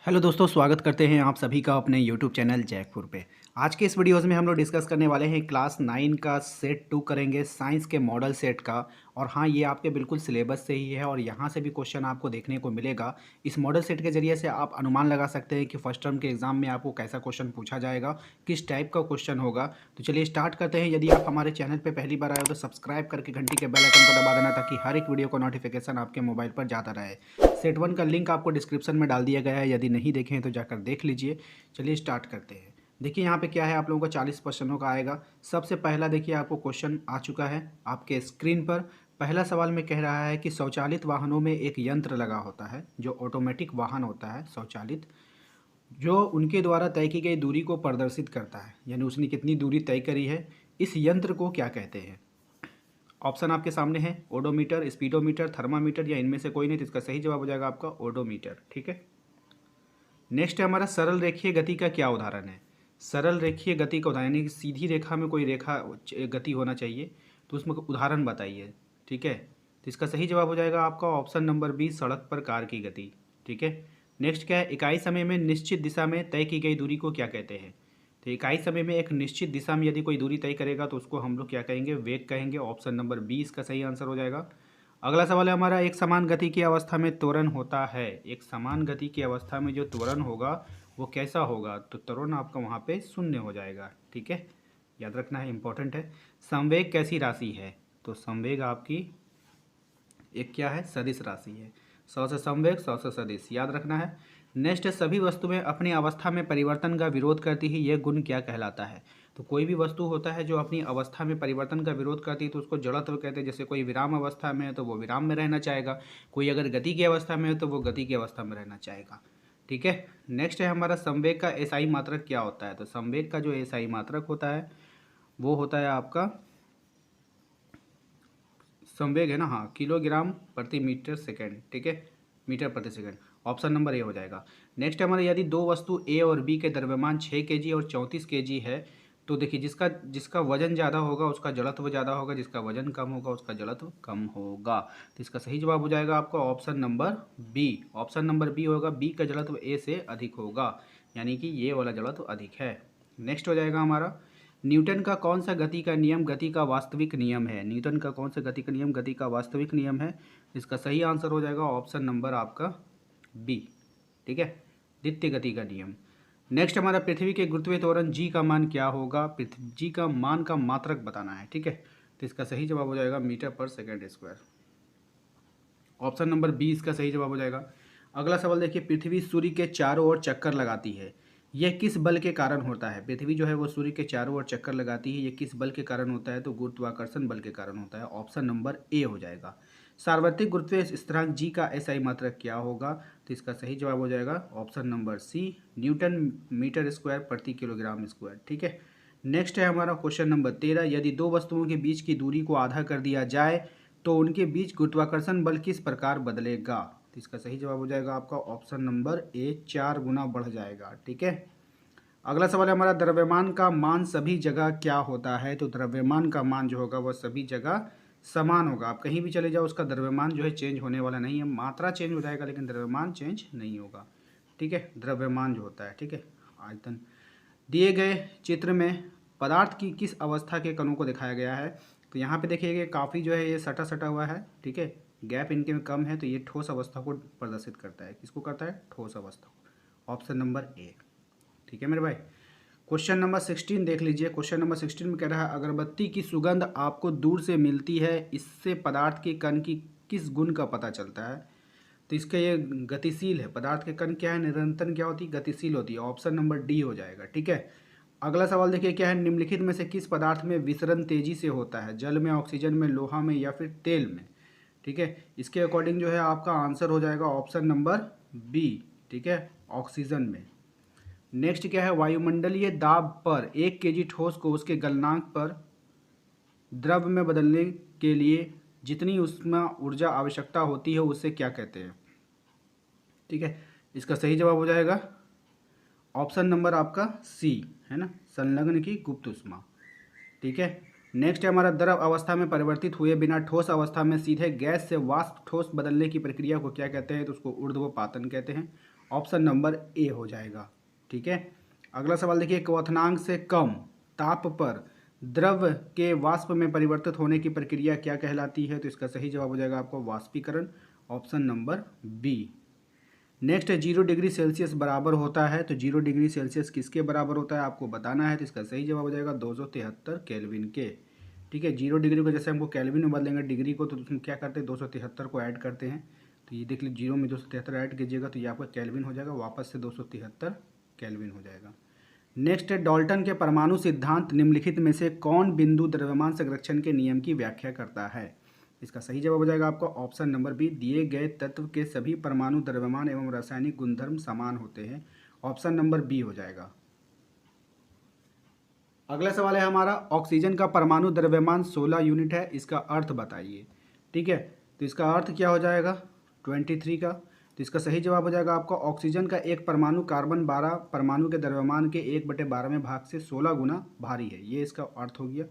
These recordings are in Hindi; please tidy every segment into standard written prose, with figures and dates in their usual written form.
हेलो दोस्तों, स्वागत करते हैं आप सभी का अपने यूट्यूब चैनल जैकपुर पे। आज के इस वीडियोस में हम लोग डिस्कस करने वाले हैं क्लास 9 का सेट 2 करेंगे, साइंस के मॉडल सेट का। और हाँ, ये आपके बिल्कुल सिलेबस से ही है और यहाँ से भी क्वेश्चन आपको देखने को मिलेगा। इस मॉडल सेट के जरिए से आप अनुमान लगा सकते हैं कि फर्स्ट टर्म के एग्जाम में आपको कैसा क्वेश्चन पूछा जाएगा, किस टाइप का क्वेश्चन होगा। तो चलिए स्टार्ट करते हैं। यदि आप हमारे चैनल पर पहली बार आए हो तो सब्सक्राइब करके घंटी के बेल आइकन को दबा देना, ताकि हर एक वीडियो का नोटिफिकेशन आपके मोबाइल पर जाता रहे। सेट 1 का लिंक आपको डिस्क्रिप्शन में डाल दिया गया है, यदि नहीं देखे हैं तो जाकर देख लीजिए। चलिए स्टार्ट करते हैं। देखिए यहाँ पे क्या है, आप लोगों का 40 क्वेश्चनों का आएगा। सबसे पहला देखिए आपको क्वेश्चन आ चुका है आपके स्क्रीन पर। पहला सवाल में कह रहा है कि स्वचालित वाहनों में एक यंत्र लगा होता है, जो ऑटोमेटिक वाहन होता है स्वचालित, जो उनके द्वारा तय की गई दूरी को प्रदर्शित करता है, यानी उसने कितनी दूरी तय करी है। इस यंत्र को क्या कहते हैं? ऑप्शन आपके सामने है, ओडोमीटर, स्पीडोमीटर, थर्मामीटर या इनमें से कोई नहीं। तो इसका सही जवाब हो जाएगा आपका ओडोमीटर। ठीक है। नेक्स्ट है हमारा सरल रेखीय गति का क्या उदाहरण है? सरल रेखीय गति का उदाहरण, यानी कि सीधी रेखा में कोई रेखा गति होना चाहिए, तो उसमें उदाहरण बताइए। ठीक है। तो इसका सही जवाब हो जाएगा आपका ऑप्शन नंबर बी, सड़क पर कार की गति। ठीक है। नेक्स्ट क्या है, इकाई समय में निश्चित दिशा में तय की गई दूरी को क्या कहते हैं? तो इकाई समय में एक निश्चित दिशा में यदि कोई दूरी तय करेगा तो उसको हम लोग क्या कहेंगे? वेग कहेंगे। ऑप्शन नंबर बी इसका सही आंसर हो जाएगा। अगला सवाल है हमारा, एक समान गति की अवस्था में त्वरण होता है। एक समान गति की अवस्था में जो त्वरण होगा वो कैसा होगा? तो त्वरण आपका वहाँ पे शून्य हो जाएगा। ठीक है, याद रखना है, इंपॉर्टेंट है। संवेग कैसी राशि है? तो संवेग आपकी एक क्या है? सदिश राशि है। 100 से संवेग, 100 से सदिश, याद रखना है। नेक्स्ट, सभी वस्तुएं अपनी अवस्था में परिवर्तन का विरोध करती है, यह गुण क्या कहलाता है? तो कोई भी वस्तु होता है जो अपनी अवस्था में परिवर्तन का विरोध करती है तो उसको जड़त्व कहते हैं। जैसे कोई विराम अवस्था में है तो वो विराम में रहना चाहेगा, कोई अगर गति की अवस्था में है तो वो गति की अवस्था में रहना चाहेगा। ठीक है। नेक्स्ट है हमारा, संवेग का एसआई मात्रक क्या होता है? तो संवेग का जो एसआई मात्रक होता है वो होता है आपका, संवेग है ना, हाँ, किलोग्राम प्रति मीटर सेकेंड। ठीक है, मीटर प्रति सेकेंड। ऑप्शन नंबर ए हो जाएगा। नेक्स्ट हमारे, यदि दो वस्तु ए और बी के द्रव्यमान 6 केजी और 34 केजी है, तो देखिए जिसका जिसका वजन ज़्यादा होगा उसका जड़त्व ज़्यादा होगा, जिसका वजन कम होगा उसका जड़त्व कम होगा। तो इसका सही जवाब हो जाएगा आपका option number B. Option number B होगा, बी का जड़त्व ए से अधिक होगा, यानी कि ये वाला जड़त्व अधिक है। नेक्स्ट हो जाएगा हमारा, न्यूटन का कौन सा गति का नियम गति का वास्तविक नियम है? न्यूटन का कौन सा गति का नियम गति का वास्तविक नियम है? इसका सही आंसर हो जाएगा ऑप्शन नंबर आपका बी। ठीक है, द्वितीय गति का नियम। नेक्स्ट हमारा, पृथ्वी के गुरुत्वीय त्वरण जी का मान क्या होगा? पृथ्वी जी का मान का मात्रक बताना है। ठीक है, तो इसका सही जवाब हो जाएगा metre per second square. Option number B इसका सही जवाब हो जाएगा। अगला सवाल देखिए, पृथ्वी सूर्य के चारों ओर चक्कर लगाती है, यह किस बल के कारण होता है? पृथ्वी जो है वो सूर्य के चारों ओर चक्कर लगाती है, यह किस बल के कारण होता है? तो गुरुत्वाकर्षण बल के कारण होता है। ऑप्शन नंबर ए हो जाएगा। सार्वत्रिक गुरुत्वीय स्थिरांक जी का एसआई मात्रक क्या होगा? तो इसका सही जवाब हो जाएगा option number C, newton metre square प्रति किलोग्राम स्क्वायर। ठीक है। नेक्स्ट है हमारा क्वेश्चन नंबर 13, यदि दो वस्तुओं के बीच की दूरी को आधा कर दिया जाए तो उनके बीच गुरुत्वाकर्षण बल किस प्रकार बदलेगा? तो इसका सही जवाब हो जाएगा आपका ऑप्शन नंबर ए, 4 गुना बढ़ जाएगा। ठीक है। अगला सवाल है हमारा, द्रव्यमान का मान सभी जगह क्या होता है? तो द्रव्यमान का मान जो होगा वह सभी जगह समान होगा। आप कहीं भी चले जाओ उसका द्रव्यमान जो है चेंज होने वाला नहीं है, मात्रा चेंज हो जाएगा लेकिन द्रव्यमान चेंज नहीं होगा। ठीक है, द्रव्यमान जो होता है। ठीक है, आयतन। दिए गए चित्र में पदार्थ की किस अवस्था के कणों को दिखाया गया है? तो यहाँ पे देखिए काफ़ी जो है ये सटा सटा हुआ है। ठीक है, गैप इनके में कम है, तो ये ठोस अवस्था को प्रदर्शित करता है। किसको करता है? ठोस अवस्था को। Option number A. ठीक है मेरे भाई। क्वेश्चन नंबर 16 देख लीजिए। क्वेश्चन नंबर 16 में कह रहा है, अगरबत्ती की सुगंध आपको दूर से मिलती है, इससे पदार्थ के कण की किस गुण का पता चलता है? तो इसका ये गतिशील है। पदार्थ के कण क्या है? निरंतर क्या होती है? गतिशील होती है। ऑप्शन नंबर डी हो जाएगा। ठीक है। अगला सवाल देखिए क्या है, निम्नलिखित में से किस पदार्थ में विसरण तेजी से होता है? जल में, ऑक्सीजन में, लोहा में या फिर तेल में? ठीक है, इसके अकॉर्डिंग जो है आपका आंसर हो जाएगा ऑप्शन नंबर बी। ठीक है, ऑक्सीजन में। नेक्स्ट क्या है, वायुमंडलीय दाब पर 1 केजी ठोस को उसके गलनांक पर द्रव में बदलने के लिए जितनी ऊष्मा ऊर्जा आवश्यकता होती है उसे क्या कहते हैं? ठीक है, इसका सही जवाब हो जाएगा ऑप्शन नंबर आपका सी, है ना, संलग्न की गुप्त ऊष्मा। ठीक है। नेक्स्ट है हमारा द्रव अवस्था में परिवर्तित हुए बिना ठोस अवस्था में सीधे गैस से वाष्प ठोस बदलने की प्रक्रिया को क्या कहते हैं? तो उसको ऊर्ध्वपातन कहते हैं। ऑप्शन नंबर ए हो जाएगा। ठीक है, अगला सवाल देखिए, क्वथनांक से कम ताप पर द्रव के वाष्प में परिवर्तित होने की प्रक्रिया क्या कहलाती है? तो इसका सही जवाब हो जाएगा आपको वाष्पीकरण। Option number B. नेक्स्ट है 0 डिग्री सेल्सियस बराबर होता है, तो 0 डिग्री सेल्सियस किसके बराबर होता है आपको बताना है। तो इसका सही जवाब हो जाएगा 273 केल्विन के। ठीक है, 0 डिग्री को जैसे हमको केल्विन में बदलेंगे डिग्री को, तो उसमें क्या करते हैं 273 को ऐड करते हैं। तो ये देख लीजिए 0 में 273 ऐड कीजिएगा तो ये आपका केल्विन हो जाएगा, वापस से 273 केल्विन हो जाएगा। नेक्स्ट है डाल्टन के परमाणु सिद्धांत निम्नलिखित में से कौन बिंदु द्रव्यमान संरक्षण के नियम की व्याख्या करता है? इसका सही जवाब हो जाएगा आपका ऑप्शन नंबर बी। दिए गए तत्व के सभी परमाणु द्रव्यमान एवं रासायनिक गुणधर्म समान होते हैं। ऑप्शन नंबर बी हो जाएगा। अगला सवाल है हमारा, ऑक्सीजन का परमाणु द्रव्यमान 16 यूनिट है, इसका अर्थ बताइए। ठीक है, तो इसका अर्थ क्या हो जाएगा 23 का। तो इसका सही जवाब हो जाएगा आपका ऑक्सीजन का एक परमाणु कार्बन 12 परमाणु के द्रव्यमान के 1/12वें भाग से 16 गुना भारी है, ये इसका अर्थ हो गया।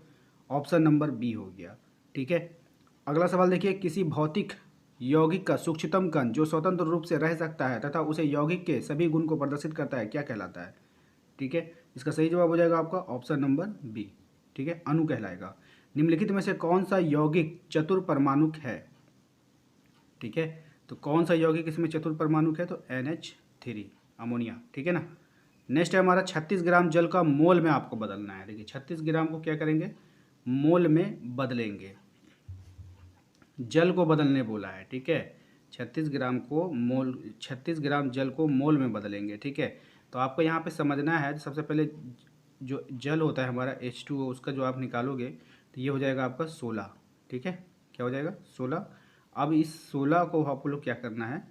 ऑप्शन नंबर बी हो गया। ठीक है, अगला सवाल देखिए, किसी भौतिक यौगिक का सूक्ष्मतम कण जो स्वतंत्र रूप से रह सकता है तथा उसे यौगिक के सभी गुण को प्रदर्शित करता है क्या कहलाता है? ठीक है, इसका सही जवाब हो जाएगा आपका ऑप्शन नंबर बी। ठीक है, अणु कहलाएगा। निम्नलिखित में से कौन सा यौगिक चतुर्परमाणुक है? ठीक है, तो कौन सा यौगिक इसमें चतुर्परमाणुक है? तो NH3 अमोनिया। ठीक है ना। नेक्स्ट है हमारा 36 ग्राम जल का मोल में आपको बदलना है। देखिए 36 ग्राम को क्या करेंगे मोल में बदलेंगे, जल को बदलने बोला है। ठीक है, 36 ग्राम को मोल 36 ग्राम जल को मोल में बदलेंगे। ठीक है, तो आपको यहाँ पे समझना है सबसे पहले जो जल होता है हमारा H2O उसका जो आप निकालोगे तो ये हो जाएगा आपका 16। ठीक है, क्या हो जाएगा 16। अब इस 16 को आपको लोग क्या करना है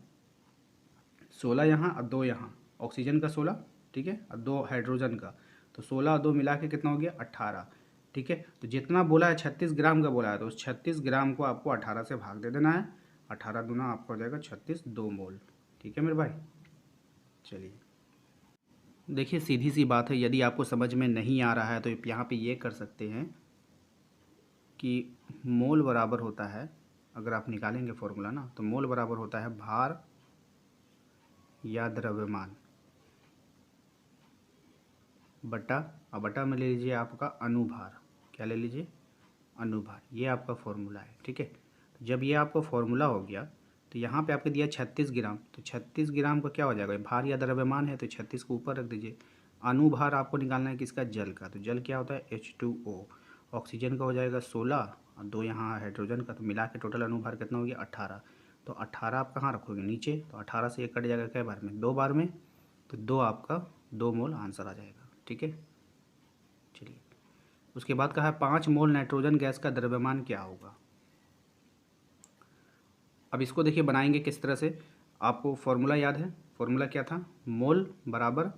16 यहाँ और 2 यहाँ, ऑक्सीजन का 16 ठीक है और 2 हाइड्रोजन का, तो 16 और 2 मिला के कितना हो गया 18। ठीक है, तो जितना बोला है 36 ग्राम का बोला है तो उस 36 ग्राम को आपको 18 से भाग दे देना है। 18 दूना आपका हो जाएगा 36 2 मोल। ठीक है मेरे भाई, चलिए देखिए सीधी सी बात है, यदि आपको समझ में नहीं आ रहा है तो यहाँ पे ये कर सकते हैं कि मोल बराबर होता है, अगर आप निकालेंगे फॉर्मूला ना तो मोल बराबर होता है भार या द्रव्यमान बटा, अब बटा में ले लीजिए आपका अनुभार, क्या ले लीजिए अनुभार, ये आपका फॉर्मूला है। ठीक है, तो जब ये आपका फॉर्मूला हो गया तो यहाँ पे आपको दिया 36 ग्राम, तो 36 ग्राम का क्या हो जाएगा भार या द्रव्यमान है तो 36 को ऊपर रख दीजिए। अनुभार आपको निकालना है किसका जल का, तो जल क्या होता है H2O, ऑक्सीजन का हो जाएगा 16 और 2 यहाँ हाइड्रोजन का, तो मिला के टोटल अनुभार कितना हो गया 18। तो 18 आप कहाँ रखोगे नीचे, तो 18 से 1 कट जाएगा क्या बार में 2 बार में, तो 2 आपका 2 मोल आंसर आ जाएगा। ठीक है, चलिए उसके बाद कहा है 5 मोल नाइट्रोजन गैस का द्रव्यमान क्या होगा। अब इसको देखिए बनाएंगे किस तरह से, आपको फॉर्मूला याद है, फॉर्मूला क्या था मोल बराबर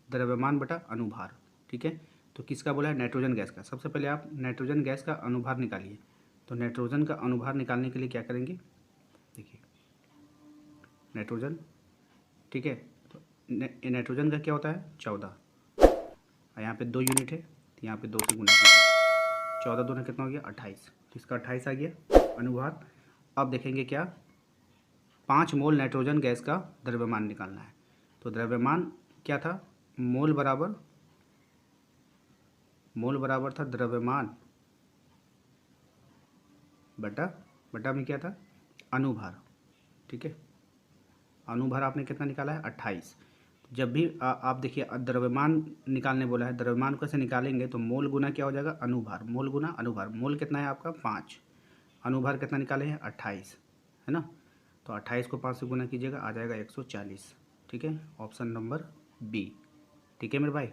द्रव्यमान बटा अनुभार। ठीक है, तो किसका बोला है नाइट्रोजन गैस का। सबसे पहले आप नाइट्रोजन गैस का अनुभार निकालिए, तो नाइट्रोजन का अनुभार निकालने के लिए क्या करेंगे देखिए नाइट्रोजन, ठीक है तो नाइट्रोजन का क्या होता है 14, यहाँ पे 2 यूनिट है तो यहाँ पे 2 से गुना कीजिए, 14 दूना कितना हो गया 28, तो इसका 28 आ गया अनुभार। अब देखेंगे क्या 5 मोल नाइट्रोजन गैस का द्रव्यमान निकालना है, तो द्रव्यमान क्या था मोल बराबर था द्रव्यमान बटा में क्या था अनुभार। ठीक है, अनुभार आपने कितना निकाला है 28। जब भी आप देखिए द्रव्यमान निकालने बोला है, द्रव्यमान कैसे निकालेंगे तो मोल गुना क्या हो जाएगा अनुभार, मोल गुना अनुभार, मोल कितना है आपका 5, अनुभार कितना निकाले हैं 28 है ना, तो 28 को 5 से गुना कीजिएगा आ जाएगा 140। ठीक है, ऑप्शन नंबर बी। ठीक है मेरे भाई,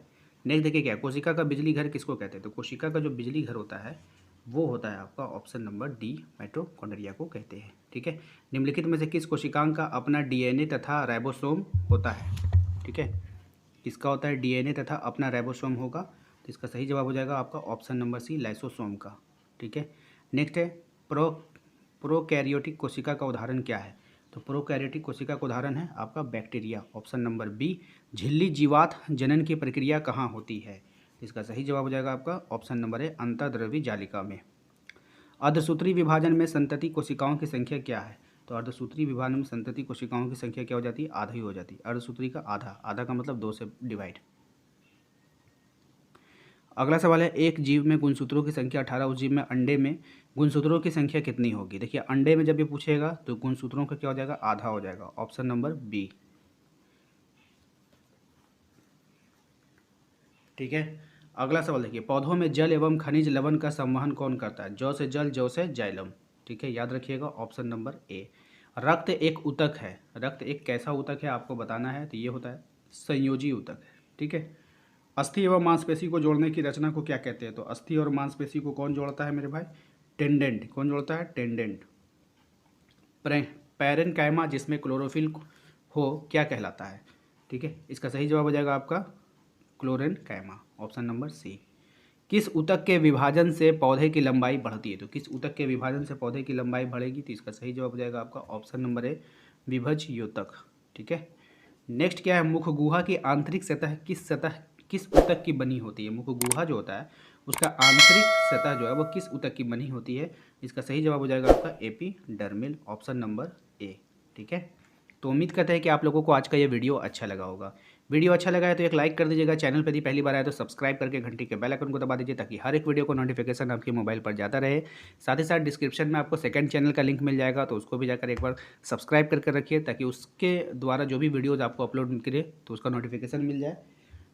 नेक्स्ट देखिए क्या कोशिका का बिजली घर किसको कहते हैं, तो कोशिका का जो बिजली घर होता है वो होता है आपका ऑप्शन नंबर डी माइटोकॉन्ड्रिया को कहते हैं। ठीक है, निम्नलिखित में से किस कोशिकांग का अपना DNA तथा राइबोसोम होता है। ठीक है, किसका होता है DNA तथा अपना राइबोसोम होगा, तो इसका सही जवाब हो जाएगा आपका ऑप्शन नंबर सी लाइसोसोम का। ठीक है, नेक्स्ट है प्रोकैरियोटिक कोशिका का उदाहरण क्या है, तो प्रोकैरियोटिक कोशिका का उदाहरण है आपका बैक्टीरिया, ऑप्शन नंबर बी। झिल्ली जीवात जनन की प्रक्रिया कहाँ होती है, इसका सही जवाब हो जाएगा आपका ऑप्शन नंबर ए, अंतर्द्रव्यी जालिका में। अर्धसूत्री विभाजन में संतति कोशिकाओं की संख्या क्या है? तो अर्धसूत्री विभाजन में संतति कोशिकाओं की संख्या क्या हो जाती है? आधा ही हो जाती है। अर्धसूत्री का आधा, आधा का मतलब 2 से डिवाइड। अगला सवाल है, एक जीव में गुणसूत्रों की संख्या 18, उस जीव में अंडे में गुणसूत्रों की संख्या कितनी होगी? देखिए अंडे में जब ये पूछेगा तो गुणसूत्रों का क्या हो जाएगा? आधा हो जाएगा, ऑप्शन नंबर बी। ठीक है, अगला सवाल देखिए, पौधों में जल एवं खनिज लवण का संवहन कौन करता है? जौ से जल, जौ से जाइलम। ठीक है, याद रखिएगा ऑप्शन नंबर ए। रक्त एक ऊतक है, रक्त एक कैसा ऊतक है आपको बताना है, तो ये होता है संयोजी ऊतक है। ठीक है, अस्थि एवं मांसपेशी को जोड़ने की रचना को क्या कहते हैं? तो अस्थि और मांसपेशी को कौन जोड़ता है मेरे भाई? टेंडेंट। कौन जोड़ता है? टेंडेंट। पैरेनकाइमा जिसमें क्लोरोफिल हो क्या कहलाता है? ठीक है, इसका सही जवाब हो जाएगा आपका क्लोरेनकाइमा, ऑप्शन नंबर सी। किस ऊतक के विभाजन से पौधे की लंबाई बढ़ती है? तो किस ऊतक के विभाजन से पौधे की लंबाई बढ़ेगी? तो इसका सही जवाब हो जाएगा आपका ऑप्शन नंबर ए, विभज्य ऊतक। ठीक है, नेक्स्ट क्या है, मुख गुहा की आंतरिक सतह किस ऊतक की बनी होती है? मुख गुहा जो होता है उसका आंतरिक सतह जो है वो किस ऊतक की बनी होती है? इसका सही जवाब हो जाएगा आपका एपिडर्मिल, ऑप्शन नंबर ए। ठीक है, तो उम्मीद करते हैं कि आप लोगों को आज का ये वीडियो अच्छा लगा होगा। वीडियो अच्छा लगा है तो एक लाइक कर दीजिएगा, चैनल पर यदि पहली बार आए तो सब्सक्राइब करके घंटी के बेल आइकन को दबा दीजिए ताकि हर एक वीडियो को नोटिफिकेशन आपके मोबाइल पर जाता रहे। साथ ही साथ डिस्क्रिप्शन में आपको सेकंड चैनल का लिंक मिल जाएगा, तो उसको भी जाकर एक बार सब्सक्राइब करके रखिए ताकि उसके द्वारा जो भी वीडियोज़ आपको अपलोड करे तो उसका नोटिफिकेशन मिल जाए।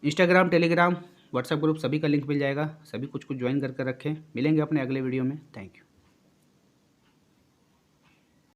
इंस्टाग्राम, टेलीग्राम, व्हाट्सएप ग्रुप सभी का लिंक मिल जाएगा, सभी कुछ ज्वाइन करके रखें। मिलेंगे अपने अगले वीडियो में। Thank you.